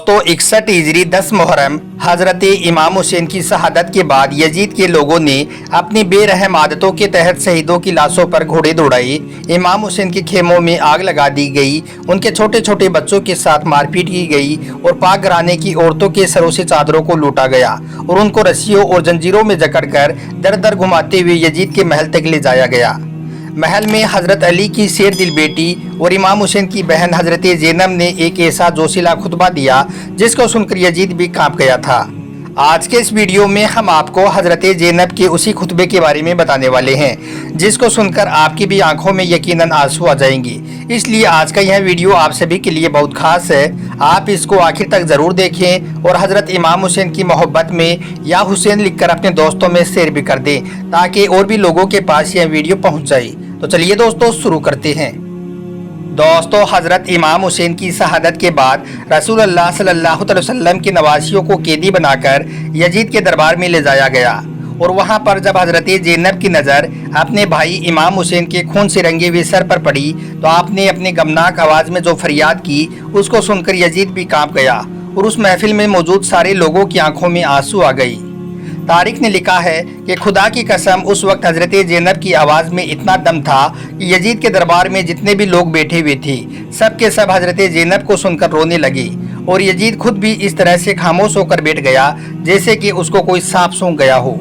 दोस्तों 61 हिजरी 10 मुहर्रम हजरत इमाम हुसैन की शहादत के बाद यजीद के लोगों ने अपनी बेरहम आदतों के तहत शहीदों की लाशों पर घोड़े दौड़ाए। इमाम हुसैन के खेमों में आग लगा दी गई, उनके छोटे छोटे बच्चों के साथ मारपीट की गई और पाक घराने की औरतों के सरों से चादरों को लूटा गया और उनको रस्सियों और जंजीरों में जकड़कर दर दर घुमाते हुए यजीद के महल तक ले जाया गया। महल में हज़रत अली की शेर दिल बेटी और इमाम हुसैन की बहन हज़रत ज़ैनब ने एक ऐसा जोशीला खुतबा दिया जिसको सुनकर यजीद भी कांप गया था। आज के इस वीडियो में हम आपको हज़रत ज़ैनब के उसी खुतबे के बारे में बताने वाले हैं जिसको सुनकर आपकी भी आंखों में यकीनन आंसू आ जाएंगे। इसलिए आज का यह वीडियो आप सभी के लिए बहुत खास है। आप इसको आखिर तक ज़रूर देखें और हज़रत इमाम हुसैन की मोहब्बत में या हुसैन लिखकर अपने दोस्तों में शेयर भी कर दें ताकि और भी लोगों के पास यह वीडियो पहुँच जाए। तो चलिए दोस्तों शुरू करते हैं। दोस्तों हज़रत इमाम हुसैन की शहादत के बाद रसूलुल्लाह सल्लल्लाहु अलैहि वसल्लम के नवासियों को कैदी बनाकर यजीद के दरबार में ले जाया गया और वहां पर जब हज़रत ज़ैनब की नज़र अपने भाई इमाम हुसैन के खून से रंगे हुए सर पर पड़ी तो आपने अपनी गमनाक आवाज़ में जो फरियाद की उसको सुनकर यजीद भी कांप गया और उस महफिल में मौजूद सारे लोगों की आंखों में आंसू आ गई। तारिक ने लिखा है कि खुदा की कसम उस वक्त हज़रत ज़ैनब की आवाज़ में इतना दम था कि यजीद के दरबार में जितने भी लोग बैठे हुए थे सब के सब हज़रत ज़ैनब को सुनकर रोने लगे और यजीद खुद भी इस तरह से खामोश होकर बैठ गया जैसे कि उसको कोई सांप सूंघ गया हो।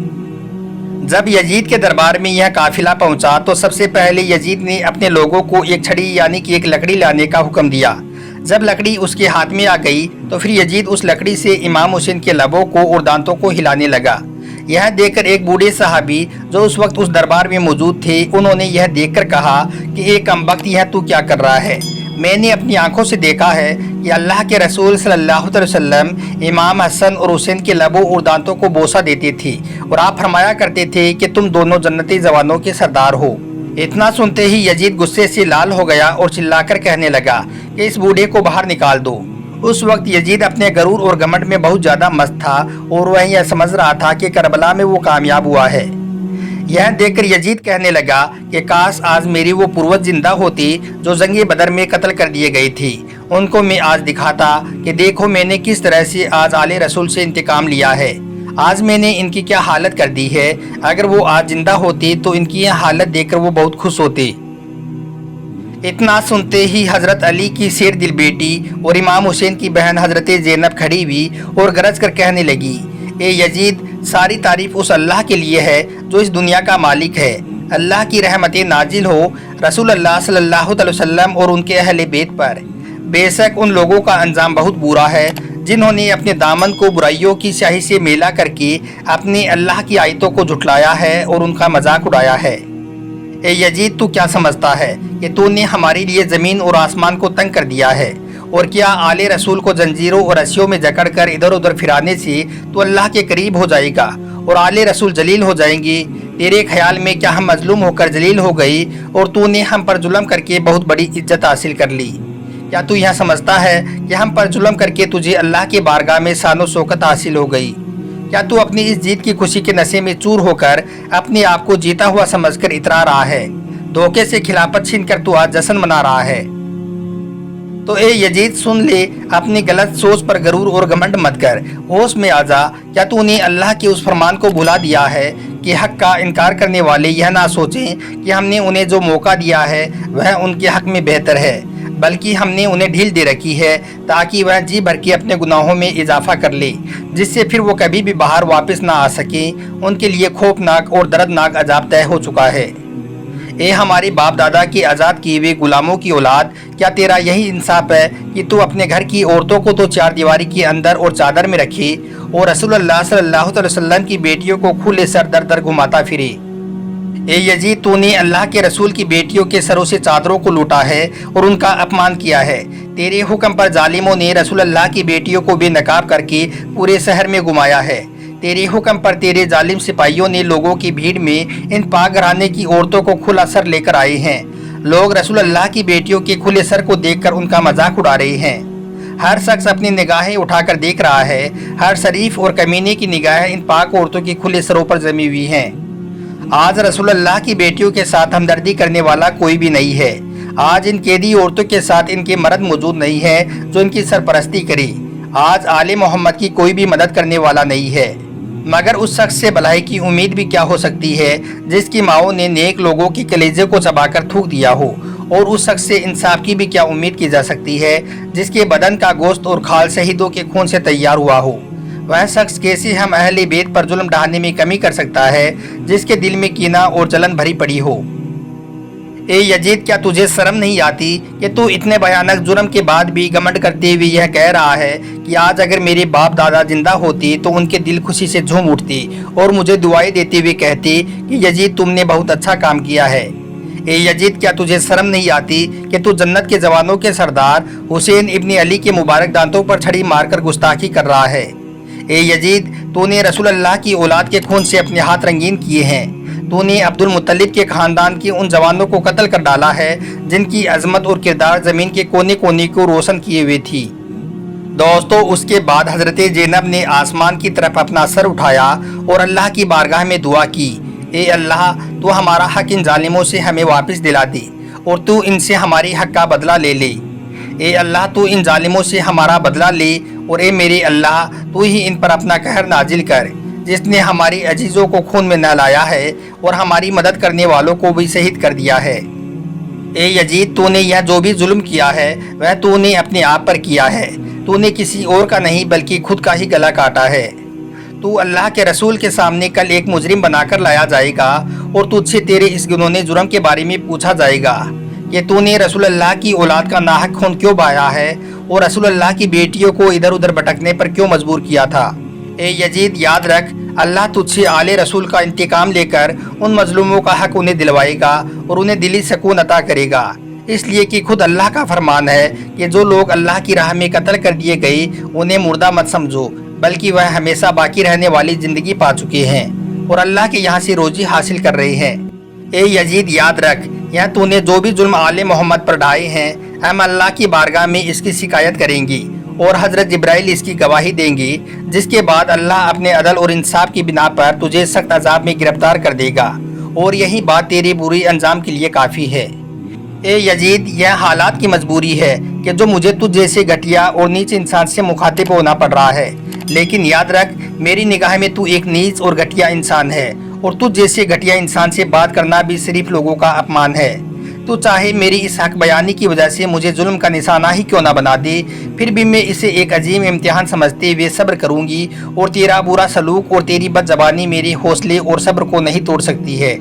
जब यजीद के दरबार में यह काफिला पहुंचा तो सबसे पहले यजीद ने अपने लोगों को एक छड़ी यानी कि एक लकड़ी लाने का हुक्म दिया। जब लकड़ी उसके हाथ में आ गई तो फिर यजीद उस लकड़ी से इमाम हुसैन के लबों को और दांतों को हिलाने लगा। यह देखकर एक बूढ़े सहाबी जो उस वक्त उस दरबार में मौजूद थे उन्होंने यह देखकर कहा कि एक कमबख्त यह तू क्या कर रहा है। मैंने अपनी आंखों से देखा है कि अल्लाह के रसूल सल्लल्लाहु अलैहि वसल्लम इमाम हसन और हुसैन के लबों और दांतों को बोसा देते थे और आप फरमाया करते थे कि तुम दोनों जन्नती जवानों के सरदार हो। इतना सुनते ही यजीद गुस्से से लाल हो गया और चिल्लाकर कहने लगा कि इस बूढ़े को बाहर निकाल दो। उस वक्त यजीद अपने गरूर और घमंड में बहुत ज़्यादा मस्त था और वह यह समझ रहा था कि करबला में वो कामयाब हुआ है। यह देखकर यजीद कहने लगा कि काश आज मेरी वो पूर्वज जिंदा होती जो जंगे बदर में कत्ल कर दिए गई थी। उनको मैं आज दिखाता कि देखो मैंने किस तरह से आज आले रसूल से इंतकाम लिया है। आज मैंने इनकी क्या हालत कर दी है। अगर वो आज जिंदा होती तो इनकी यह हालत देखकर वो बहुत खुश होती। इतना सुनते ही हज़रत अली की शेर दिल बेटी और इमाम हुसैन की बहन हज़रत ज़ैनब खड़ी हुई और गरज कर कहने लगी, ए यजीद, सारी तारीफ उस अल्लाह के लिए है जो इस दुनिया का मालिक है। अल्लाह की रहमतें नाजिल हो रसूलुल्लाह सल्लल्लाहु अलैहि वसल्लम और उनके अहले बैत पर। बेशक उन लोगों का अंजाम बहुत बुरा है जिन्होंने अपने दामन को बुराइयों की स्याही से मेला करके अपने अल्लाह की आयतों को झुठलाया है और उनका मजाक उड़ाया है। ए यजीद, तू क्या समझता है कि तूने हमारे लिए ज़मीन और आसमान को तंग कर दिया है और क्या आले रसूल को जंजीरों और रस्सियों में जकड़कर इधर उधर फिराने से तू अल्लाह के करीब हो जाएगा और आले रसूल जलील हो जाएंगे। तेरे ख्याल में क्या हम मजलूम होकर जलील हो गई और तूने हम पर जुल्म करके बहुत बड़ी इज्जत हासिल कर ली। क्या तू यह समझता है कि हम पर जुल्म करके तुझे अल्लाह के बारगाह में शानो शौकत हासिल हो गई। क्या तू अपनी इस जीत की खुशी के नशे में चूर होकर अपने आप को जीता हुआ समझकर इतरा रहा है। धोखे से खिलाफत छीन कर तू आज जश्न मना रहा है। तो ए यजीद, सुन ले, अपनी गलत सोच पर गरूर और घमंड मत कर, होश में आ जा। क्या तूने अल्लाह के उस फरमान को भुला दिया है कि हक का इनकार करने वाले यह ना सोचें कि हमने उन्हें जो मौका दिया है वह उनके हक में बेहतर है, बल्कि हमने उन्हें ढील दे रखी है ताकि वह जी भर के अपने गुनाहों में इजाफा कर ले जिससे फिर वो कभी भी बाहर वापस ना आ सके। उनके लिए खौफनाक और दर्दनाक अजाब तय हो चुका है। ए हमारे बाप दादा के आज़ाद किए हुए गुलामों की औलाद, क्या तेरा यही इंसाफ है कि तू अपने घर की औरतों को तो चार दीवारी के अंदर और चादर में रखे और रसूलुल्लाह सल्लल्लाहु अलैहि वसल्लम की बेटियों को खुले सर दर दर घुमाता फिरे। ए यजीद, तूने अल्लाह के रसूल की बेटियों के सरों से चादरों को लूटा है और उनका अपमान किया है। तेरे हुक्म पर जालिमों ने रसूलुल्लाह की बेटियों को बेनकाब करके पूरे शहर में घुमाया है। तेरे हुक्म पर तेरे जालिम सिपाहियों ने लोगों की भीड़ में इन पाक घराने की औरतों को खुला सर लेकर आए हैं। लोग रसूलुल्लाह की बेटियों के खुले सर को देखकर उनका मजाक उड़ा रहे हैं। हर शख्स अपनी निगाहें उठाकर देख रहा है। हर शरीफ और कमीने की निगाहें इन पाक औरतों के खुले सरों पर जमी हुई हैं। आज रसूलुल्लाह की बेटियों के साथ हमदर्दी करने वाला कोई भी नहीं है। आज इन कैदी औरतों के साथ इनके मर्द मौजूद नहीं है जो इनकी सरपरस्ती करे। آج آل محمد کی کوئی بھی مدد کرنے والا نہیں ہے، مگر اس شخص سے بھلائی کی امید بھی کیا ہو سکتی ہے جس کی ماؤں نے نیک لوگوں کی کلیجے کو چبا کر تھوک دیا ہو، اور اس شخص سے انصاف کی بھی کیا امید کی جا سکتی ہے جس کے بدن کا گوشت اور کھال شہیدوں کے خون سے تیار ہوا ہو۔ وہ شخص کیسے ہم اہل بیت پر ظلم ڈھانے میں کمی کر سکتا ہے جس کے دل میں کینہ اور جلن بھری پڑی ہو۔ اے یزید، کیا تجھے شرم نہیں آتی کہ تو اتنے بھیانک جرم کے بعد بھی گھمنڈ کرتے ہوئے یہ کہہ رہا ہے کہ آج اگر میرے باپ دادا زندہ ہوتے تو ان کے دل خوشی سے جھوم اٹھتے اور مجھے دعائیں دیتے ہوئے کہتے کہ یزید تم نے بہت اچھا کام کیا ہے۔ اے یزید، کیا تجھے شرم نہیں آتی کہ تو جنت کے جوانوں کے سردار حسین ابن علی کے مبارک دانتوں پر چھڑی مار کر گستاخی کر رہا ہے۔ اے یزید، تو نے رسول اللہ کی اولاد کے خون سے اپنے ہاتھ رنگین کیے ہیں۔ تو نے عبد المطلب کے خاندان کے ان جوانوں کو قتل کر ڈالا ہے جن کی عظمت اور کردار زمین کے کونے کونے کو روشن کیے ہوئے تھی۔ دوستو، اس کے بعد حضرت زینب نے آسمان کی طرف اپنا سر اٹھایا اور اللہ کی بارگاہ میں دعا کی، اے اللہ، تو ہمارا حق ان ظالموں سے ہمیں واپس دلا دے اور تو ان سے ہماری حق کا بدلہ لے لے۔ اے اللہ، تو ان ظالموں سے ہمارا بدلہ لے، اور اے میرے اللہ، تو ہی ان پر اپنا قہر نازل کر، جس نے ہماری عزیزوں کو خون میں نہلایا ہے اور ہماری مدد کرنے والوں کو بھی شہید کر دیا ہے۔ اے یزید، تو نے یہ جو بھی ظلم کیا ہے وہ تو نے اپنے آپ پر کیا ہے، تو نے کسی اور کا نہیں بلکہ خود کا ہی گلا کاٹا ہے۔ تو اللہ کے رسول کے سامنے کل ایک مجرم بنا کر لایا جائے گا اور تجھ سے تیرے اس گنہوں جرم کے بارے میں پوچھا جائے گا کہ تو نے رسول اللہ کی اولاد کا ناحق خون کیوں بہایا ہے اور رسول اللہ کی بیٹیوں کو ادھر ادھر بھٹکنے پر کیوں مجبور کیا تھا۔ اے یزید، یاد رکھ، اللہ تجھ سے آل رسول کا انتقام لے کر ان مظلوموں کا حق انہیں دلوائے گا اور انہیں دلی سکون عطا کرے گا، اس لیے کہ خود اللہ کا فرمان ہے کہ جو لوگ اللہ کی راہ میں قتل کر دیے گئے انہیں مردہ مت سمجھو، بلکہ وہ ہمیشہ باقی رہنے والی زندگی پا چکے ہیں اور اللہ کے یہاں سے روزی حاصل کر رہے ہیں۔ اے یزید، یاد رکھ، یا تو نے جو بھی ظلم آل محمد پر ڈھائے ہیں ہم اللہ کی بارگاہ میں اس کی شکایت کریں گی اور حضرت جبرائیل اس کی گواہی دیں گے، جس کے بعد اللہ اپنے عدل اور انصاف کی بنا پر تجھے سخت عذاب میں گرفتار کر دے گا، اور یہی بات تیری بری انجام کے لیے کافی ہے۔ اے یزید، یہ حالات کی مجبوری ہے کہ جو مجھے تجھ جیسے گھٹیا اور نیچ انسان سے مخاطب ہونا پڑ رہا ہے، لیکن یاد رکھ، میری نگاہ میں تو ایک نیچ اور گھٹیا انسان ہے، اور تجھ جیسے گھٹیا انسان سے بات کرنا بھی صرف لوگوں کا اپمان ہے۔ تو چاہے میری اس حق بیانی کی وجہ سے مجھے ظلم کا نشانہ ہی کیوں نہ بنا دے، پھر بھی میں اسے ایک عظیم امتحان سمجھتے ہوئے صبر کروں گی، اور تیرا برا سلوک اور تیری بد زبانی میرے حوصلے اور صبر کو نہیں توڑ سکتی ہے۔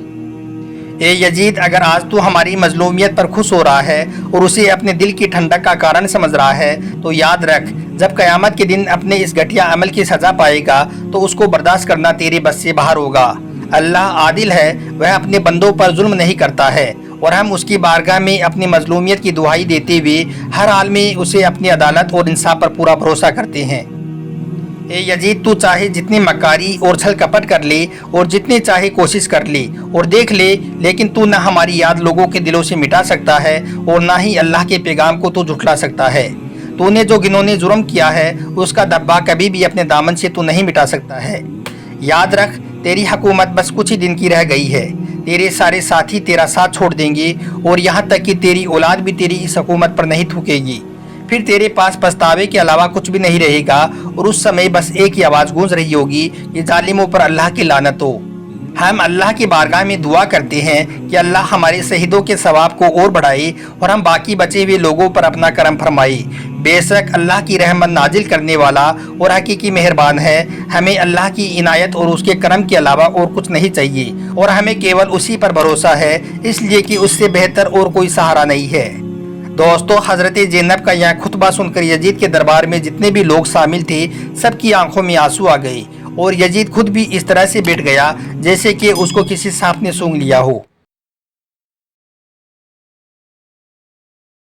اے یزید، اگر آج تو ہماری مظلومیت پر خوش ہو رہا ہے اور اسے اپنے دل کی ٹھنڈک کا کارن سمجھ رہا ہے، تو یاد رکھ، جب قیامت کے دن اپنے اس گھٹیا عمل کی سزا پائے گا تو اس کو برداشت کرنا تیرے بس سے باہر ہوگا۔ اللہ عادل ہے، وہ اپنے بندوں پر ظلم نہیں کرتا ہے، اور ہم اس کی بارگاہ میں اپنی مظلومیت کی دعائی دیتے ہوئے ہر حال میں اسے اپنی عدالت اور انصاف پر پورا بھروسہ کرتے ہیں۔ اے یزید، تو چاہے جتنی مکاری اور چھل کپٹ کر لے اور جتنی چاہے کوشش کر لے اور دیکھ لے، لیکن تو نہ ہماری یاد لوگوں کے دلوں سے مٹا سکتا ہے اور نہ ہی اللہ کے پیغام کو تو جھٹلا سکتا ہے۔ تو نے جو گنہوں جرم کیا ہے اس کا دبا کبھی بھی اپنے دامن سے تو نہیں مٹا سکتا ہے۔ یاد رکھ، تیری حکومت بس کچھ ہی دن کی رہ گئی ہے، تیرے سارے ساتھی تیرا ساتھ چھوڑ دیں گے، اور یہاں تک کہ تیری اولاد بھی تیری اس حکومت پر نہیں تھوکے گی، پھر تیرے پاس پچھتاوے کے علاوہ کچھ بھی نہیں رہے گا، اور اس سمے بس ایک ہی آواز گونج رہی ہوگی کہ ظالموں پر اللہ کی لعنت ہو۔ ہم اللہ کی بارگاہ میں دعا کرتے ہیں کہ اللہ ہمارے شہیدوں کے ثواب کو اور بڑھائے اور ہم باقی بچے ہوئے لوگوں پر اپنا کرم فرمائے۔ بے شک اللہ کی رحمت نازل کرنے والا اور حقیقی مہربان ہے۔ ہمیں اللہ کی عنایت اور اس کے کرم کے علاوہ اور کچھ نہیں چاہیے، اور ہمیں کیول اسی پر بھروسہ ہے، اس لیے کہ اس سے بہتر اور کوئی سہارا نہیں ہے۔ دوستو، حضرت زینب کا یہ خطبہ سن کر یزید کے دربار میں جتنے بھی لوگ شامل تھے سب کی آنکھوں میں آنسو آ گئے، اور یزید خود بھی اس طرح سے بیٹھ گیا جیسے کہ اس کو کسی سانپ نے سونگھ لیا ہو۔